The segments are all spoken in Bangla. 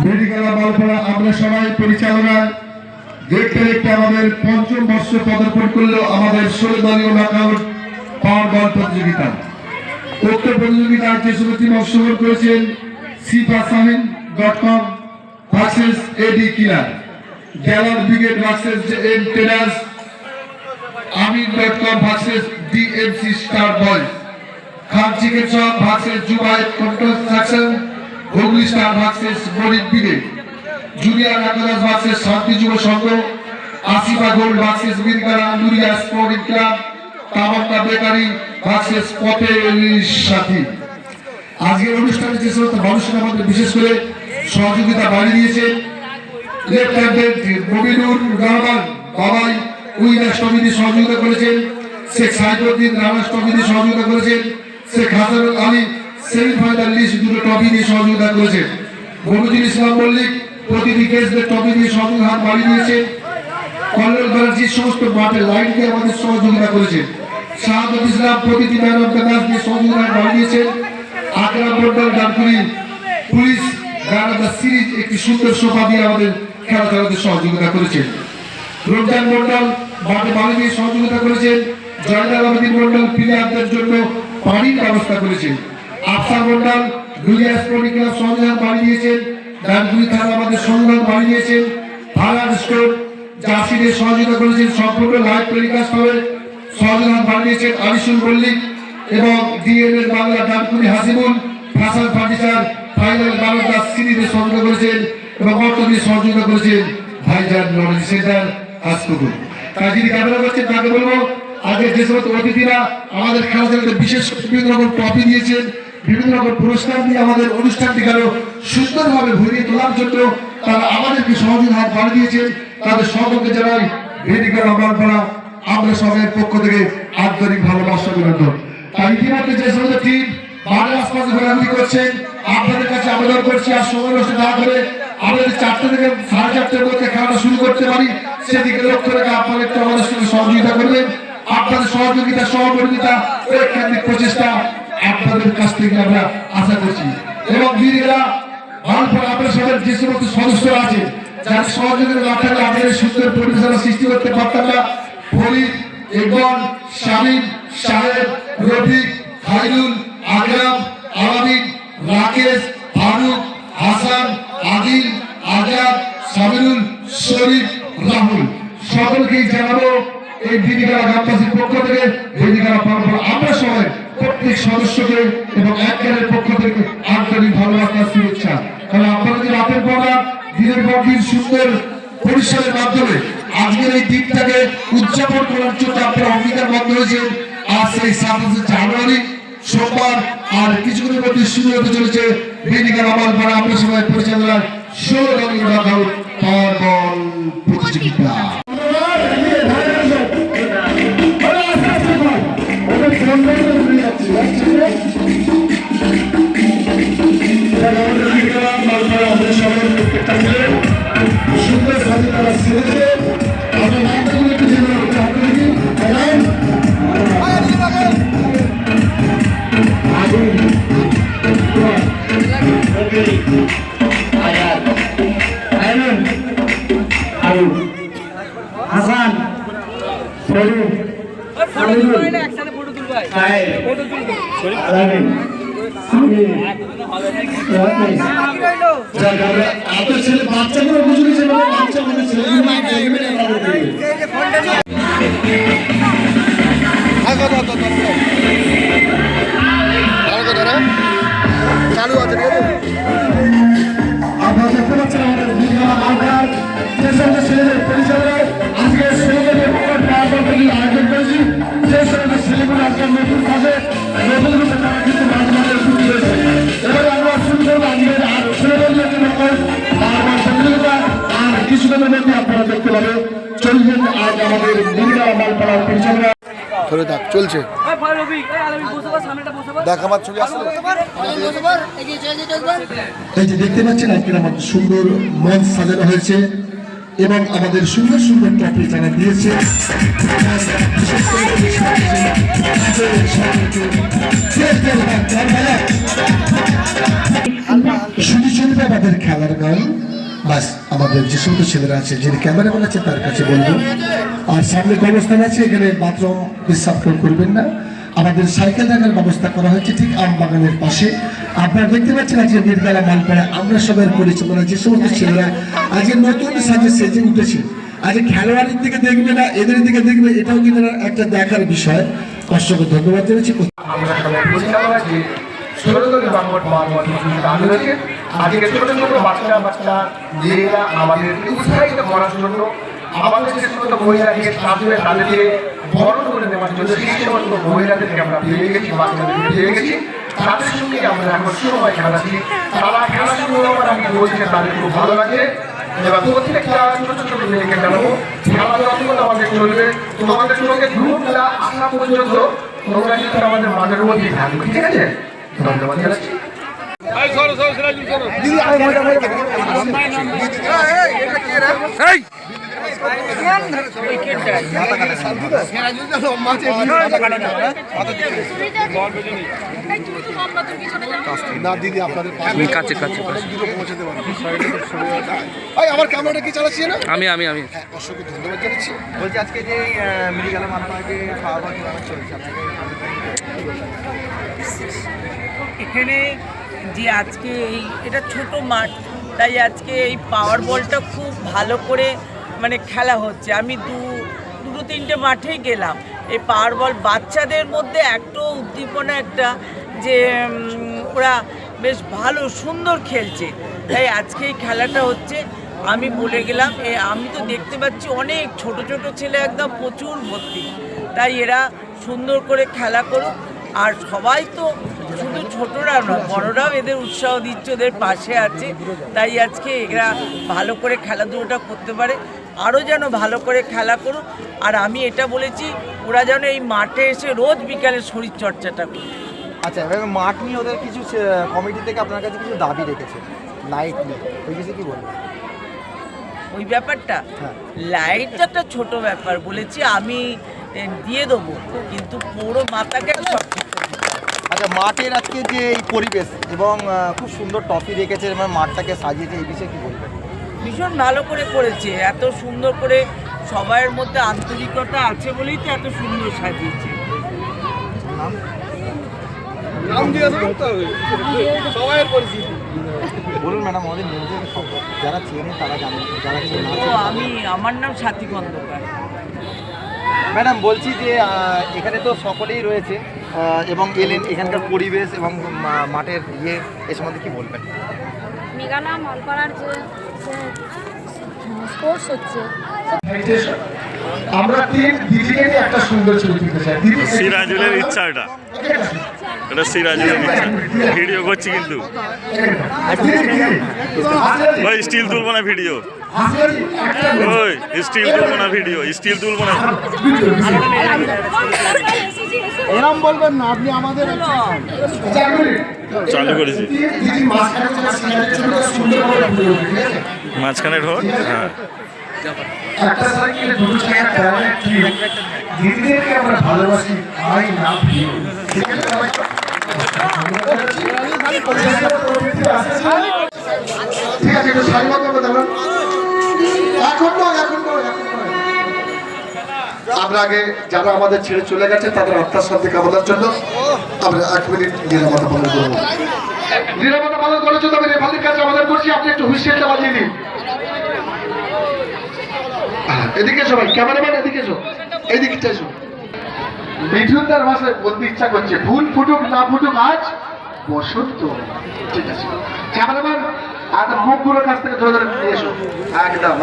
মেডিকেল মালপাড়া আমরা সবাই পরিচালনায় দেখতে দেখতে আমাদের পঞ্চম বর্ষ পদার্পণ করলো আমাদের 16 দলীয় নকআউট পাওয়ার বল প্রতিযোগিতা। উক্ত প্রতিযোগিতায় যে সমস্ত টিম অংশগ্রহণ করেছেন sifasahin.com ভার্সেস এডি কিলার, গ্যালার brigade versus M tailors, amin.com versus DMC star boys, Khan chicken shop versus Zubaid construction, Hooghly star versus গরিব brigade, junior Akash versus Shanti Yuba Sangha, Asifa gold versus Mirkara Nuria sporting club, Tamanna bakery versus পথের সাথী। আজকের অনুষ্ঠানে যে সমস্ত মানুষরা আমাদের বিশেষ করে সহযোগিতা বাড়িয়ে দিয়েছে, লেফটেন্যান্ট মবিনুর রহমান বাবাই উইনার্স কমিটি সহযোগিতা করেছেন, শেখ সাইফুদ্দিন রানার্স কমিটি সহযোগিতা করেছেন, শেখ হাসানুল আলী সেমিফাইনাল লিস্ট দুটো ট্রফি দিয়ে সহযোগিতা করেছেন, মমিনুল ইসলাম মল্লিক প্রতিটি কেসদের ট্রফি দিয়ে সহযোগিতা হাত বাড়িয়ে দিয়েছেন, কল্লোল ব্যানার্জি সমস্ত মাঠে লাইন দিয়ে আমাদের সহযোগিতা করেছেন, শাহাদুল ইসলাম প্রতিটি ম্যান অফ দ্য ম্যাচ দিয়ে সহযোগিতা হাত বাড়িয়ে দিয়েছেন, Akram Mondal Dankuni police man of the series একটি সুন্দর শোভা দিয়ে আমাদের খেলা চালাতে সহযোগিতা করেছেন, রমজান মন্ডল মাঠে বালি দিয়ে সহযোগিতা করেছেন, জয়নাল আবেদিন মন্ডল প্লেয়ারদের জন্য পানির ব্যবস্থা করেছেন, আফসার মন্ডল দুলিয়া স্পোর্টিং ক্লাব সহযোগিতা বাড়িয়ে দিয়েছেন, ডানকুনি থানা আমাদের সহযোগিতা বাড়িয়ে দিয়েছেন, ভাড়ার স্টোর জার্সিদের সহযোগিতা করেছেন, সম্পূর্ণ লাইভ টেলিকাস্ট হবে সহযোগিতা বাড়িয়ে দিয়েছেন আনিসুল মল্লিক এবং ডিএনএর Bangla Dankuni Hasibul, fashion furniture final Bangla সিরিজে সহযোগিতা করেছেন এবং অর্থনীতি সহযোগিতা করেছেন ভাইজান নলেজ সেন্টার হাসপাতাল। তাই যিনি ক্যামেরা করছেন তাকে বলবো, আগে যে সমস্ত অতিথিরা আমাদের খেলা চালাতে বিশেষ বিভিন্ন রকম ট্রফি দিয়েছেন, বিভিন্ন রকম পুরস্কার দিয়ে আমাদের অনুষ্ঠানটিকে আরো সুন্দরভাবে ভরিয়ে তোলার জন্য তারা আমাদেরকে সহযোগিতা হাত বাড়িয়ে দিয়েছেন, তাদের সকলকে জানাই মেডিকেল মালপাড়া আমরা সবাই পক্ষ থেকে আন্তরিক ভালোবাসা অভিনন্দন। তাই ইতিমধ্যে যে সমস্ত টিম বাড়ির আশপাশে ঘোরাঘুরি করছেন আপনাদের কাছে আবেদন করছি আর সময় নষ্ট না করে আমাদের 4টা থেকে 4:30টার মধ্যে খেলাটা শুরু করতে পারি সেদিকে লক্ষ্য রেখে আপনারা একটু আমাদের সঙ্গে সহযোগিতা করবেন। আপনাদের সহযোগিতা সহযোগিতা ঐক্যান্তিক প্রচেষ্টা আপনাদের কাছ থেকে আমরা আশা করছি এবং বীরেরা মালপাড়া আপনার সবার যে সমস্ত সদস্যরা আছে যার সহযোগিতা না থাকলে আমাদের সুন্দর পরিবেশনা সৃষ্টি করতে পারতাম না। ফরিদ, ইকবাল, শামীম, সাহেব, রফিক, খাইরুল, আকরাম, আলামিন, রাকেশ, ফারুক, হাসান, আদিল, আজাদ, সামিরুল, শরীফ, রাহুল সকলকেই জানাবো এই দিদিকারা গ্রামবাসীর পক্ষ থেকে দিদিকারা আমরা সবাই প্রত্যেক সদস্যকে এবং একজনের পক্ষ থেকে আন্তরিক ভালোবাসা শুভেচ্ছা। কারণ আপনারা যে রাতের পর রাত দিনের পর দিন সুন্দর পরিশ্রমের মাধ্যমে আজকের এই দিনটাকে উদযাপন করার জন্য আপনারা অঙ্গীকারবদ্ধ হয়েছেন। আজ সেই 27 জানুয়ারি সোমবার আর কিছুক্ষণের মধ্যে শুরু হতে চলেছে মেডিকেল মালপাড়া আমরা সবাই পরিচালনার 16 দলীয় নকআউট পাওয়ার বল প্রতিযোগিতা। সুন্দর স্বাধীনতা ছেড়েছে আমরা নামগুলোকে যেভাবে হাসান আপনার ছেলে বাচ্চাগুলো বুঝে নিয়েছে বাচ্চা মানে চালু আছে আপনারা দেখতে পাচ্ছেন আমাদের মালপাড়ার যে সমস্ত ছেলেদের পরিচালনায় আজকে ছেলেদের আয়োজন করেছি। যে সমস্ত ছেলেগুলো আজকে নতুন কাজে নতুন রূপে তারা কিন্তু মাঝে মাঝে ছুটি হয়েছে। এবারে আমরা শুরু করবো আজকের আর ছেলেদের জন্য বারবার প্রতিযোগিতা আর কিছুদিনের মধ্যে আপনারা দেখতে পাবেন চলছেন আজ আমাদের দিদিকারা মালপাড়ার পরিচালনা ধরে থাক চলছে। এই যে দেখতে পাচ্ছেন আজকের আমাদের সুন্দর মঞ্চ সাজানো হয়েছে এবং আমাদের সুন্দর সুন্দর ট্রফি যারা দিয়েছে শুধু শুনবে আমাদের খেলার গান, বাস আমাদের যে সমস্ত ছেলেরা আছে, যিনি ক্যামেরাম্যান আছে তার কাছে বলবো। আর সামনে অবস্থান আছে, এখানে বাথরুম পেশাব করবেন না। আমাদের সাইকেল রাখার ব্যবস্থা করা হয়েছে ঠিক আম বাগানের পাশে। আপনারা দেখতে পাচ্ছেন আজকে বীরবেলা মালপাড়া আমরা সবাই পরিচালনা, যে সমস্ত ছেলেরা আজকে নতুন সাজে সেজে উঠেছে, আজ খেলোয়াড়ের দিকে দেখবে না এদের দিকে দেখবে, এটাও কিন্তু একটা দেখার বিষয়। অসংখ্য ধন্যবাদ জানাচ্ছি। আমরা সবাই পরিচালনা যে ছোট ছোট বাংলা গান রয়েছে, আজকে ছোট ছোট বাচ্চা মেয়েরা আমাদের উৎসাহিত করার জন্য, আমাদের যে সমস্ত মহিলাকে সাজবে তাদেরকে বরণ করে দেওয়ার জন্য সেই সমস্ত মহিলাদেরকে আমরা পেয়ে গেছি, বাচ্চাদেরকে পেয়ে গেছি। তাদের সঙ্গে আমরা এখন সময় খেলাচ্ছি। তারা খেলা শুরু হওয়ার আমি বলছি তাদের খুব ভালো লাগে। এবার প্রত্যেকটা ছোট ছোট মেয়েকে জানাবো খেলা যতক্ষণ আমাদের চলবে, তোমাদের সঙ্গে গ্রুপটা আসা পর্যন্ত তোমরা কিন্তু আমাদের মাঝের মধ্যে থাকবে, ঠিক আছে? ধন্যবাদ জানাচ্ছি। দিদি আপনাদের কাছে কাছে পৌঁছাতে পারবেন। আমার ক্যামেরাটা কি চালাচ্ছি না? আমি অসংখ্য ধন্যবাদ জানাচ্ছি। বলছি আজকে যে মেডিকেল মানপাড়াকে খাওয়া দাওয়া করানো চলছে আপনাকে, এখানে যে আজকে এটা ছোট মাঠ, তাই আজকে এই পাওয়ার বলটা খুব ভালো করে মানে খেলা হচ্ছে। আমি দুটো তিনটে মাঠেই গেলাম। এই পাওয়ার বল বাচ্চাদের মধ্যে একটু উদ্দীপনা, একটা যে ওরা বেশ ভালো সুন্দর খেলছে, তাই আজকে এই খেলাটা হচ্ছে। আমি বলে গেলাম আমি তো দেখতে পাচ্ছি অনেক ছোট ছোট ছেলে একদম প্রচুর ভর্তি, তাই এরা সুন্দর করে খেলা করুক। আর সবাই তো শুধু ছোটরা না, বড়রাও এদের উৎসাহ দিচ্ছে, ওদের পাশে আছে। তাই আজকে এরা ভালো করে খেলাধুলোটা করতে পারে, আরও যেন ভালো করে খেলা করুক। আর আমি এটা বলেছি ওরা যেন এই মাঠে এসে রোজ বিকালে শরীরচর্চাটা করে। আচ্ছা এবার মাঠ নিয়ে ওদের কিছু কমিটি থেকে আপনার কাছে কিছু দাবি রেখেছে, লাইট নিয়ে, ওই বিষয়ে কী বলবেন? ওই ব্যাপারটা লাইটটা একটা ছোট ব্যাপার, বলেছি আমি দিয়ে দেবো, কিন্তু পুরো মাথাকে সব। আচ্ছা মাঠের আজকে যে এই পরিবেশ এবং খুব সুন্দর ট্রফি রেখেছে এবং মাঠটাকে সাজিয়েছে, এই বিষয়ে কী বলবেন? ভীষণ ভালো করে করেছে, এত সুন্দর করে সবার মধ্যে আন্তরিকতা আছে বলেই তো এত সুন্দর সাজিয়েছে। বলুন ম্যাডাম, আমাদের নিউজের যারা চেনে তারা জানেন, যারা চেনে আমার নাম সাথী খন্দকার। ম্যাডাম বলছি যে এখানে তো সকলেই রয়েছে এবং এলেন, এখানকার পরিবেশ এবং মাঠের এ সম্বন্ধে কী বলবেন? মেঘালা মালপাড়ার যে স্পোর্টস হচ্ছে, আমরা দিদিকে নিয়ে একটা সুন্দর ছবি তুলতে চাই। সিরাজুলের ইচ্ছা, এটা সিরাজুলের ইচ্ছা। ভিডিও করছি কিন্তু ভাই, স্টিল তুলবো না ভিডিও, ওই স্টিল তুলবো না ভিডিও, স্টিল তুলবো না। এরম বলবেন না, আপনি আমাদের চালু করেছি মাঝখানে ঢোক। হ্যাঁ একটা সাইকেলে দুটো চাকা দিদিদেরকে আমরা ভালোবাসি, আই লাভ ইউ। ঠিক আছে সবাই? ঠিক আছে, একটু সাইমা করবো দাঁড়ান। এখন নয়। আমরা আগে যারা আমাদের ছেড়ে চলে গেছে তাদের আত্মার সাথে কামনার জন্য আমরা 1 মিনিট নিরাপত্তা পালন করবো। নিরাপত্তা পালন করার জন্য আমি রেফারির কাছে আমাদের করছি, আপনি একটু হুইসেলটা বাজিয়ে দিন। এদিকে সবাই, ক্যামেরাম্যান এদিকে এসো, এইদিকটা এসো। মিঠুনদার ভাষায় বলতে ইচ্ছা করছে, ফুল ফুটুক না ফুটুক আজ বসন্ত। ঠিক আছে ক্যামেরাম্যান, একদম মুখগুলোর কাছ থেকে ধরে ধরে নিয়ে এসো, একদম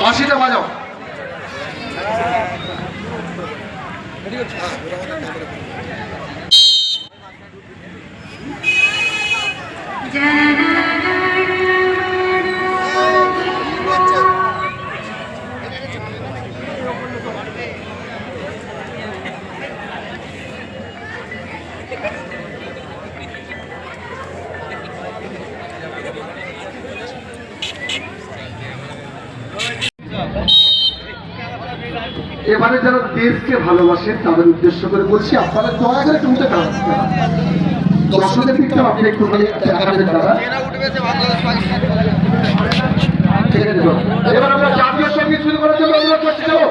80টা বাজাও। এবারে যারা দেশকে ভালোবাসেন তাদের উদ্দেশ্য করে বলছি, আপনারা দয়া করে টুমতে খারাপ দর্শকের দিকটা আপনি একটুখানি দেখাবেন দাদা। ঠিক আছে, চলো। এবার আমরা জাতীয় সঙ্গীত শুরু করার জন্য অনুরোধ করছি, চলো।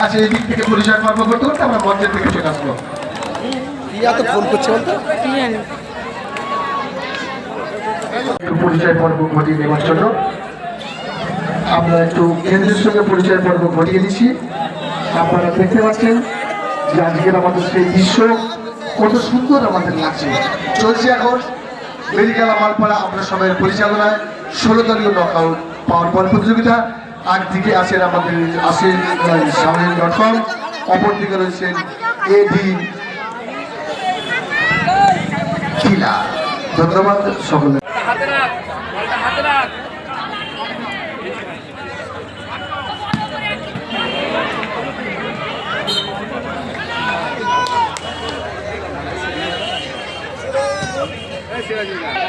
আচ্ছা, এই দিক থেকে পরিচয় পর্ব করতে করতে আমরা মঞ্চের থেকে চলে আসবো। একটু পরিচয় পর্ব ঘটিয়ে নেওয়ার জন্য আমরা একটু কেন্দ্রের সঙ্গে পরিচয় পর্ব ঘটিয়ে দিচ্ছি। আপনারা দেখতে পাচ্ছেন যে আজকের আমাদের সেই দৃশ্য কত সুন্দর আমাদের লাগছে। চলছে এখন মেডিকেলা মালপাড়া আমরা সবাই পরিচালনায় 16 দলীয় নকআউট পাওয়ার বল প্রতিযোগিতা। একদিকে আছেন আমাদের শামিল.com, অপরদিকে রয়েছেন এডি কিলা। ধন্যবাদ সকলে।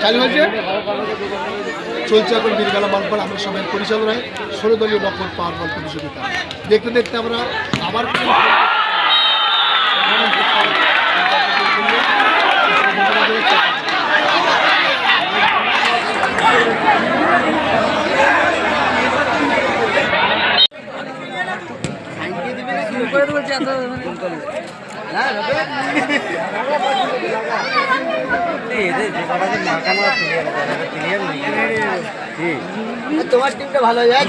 চালু হয়েছে, চলছে এখন বীরগালা মালপাড়া আমরা সবাই পরিচালনায় 16 দলীয় নকআউট পাওয়ার বল প্রতিযোগিতা। দেখতে দেখতে আমরা আবার তোমার টিমটা ভালো যায়।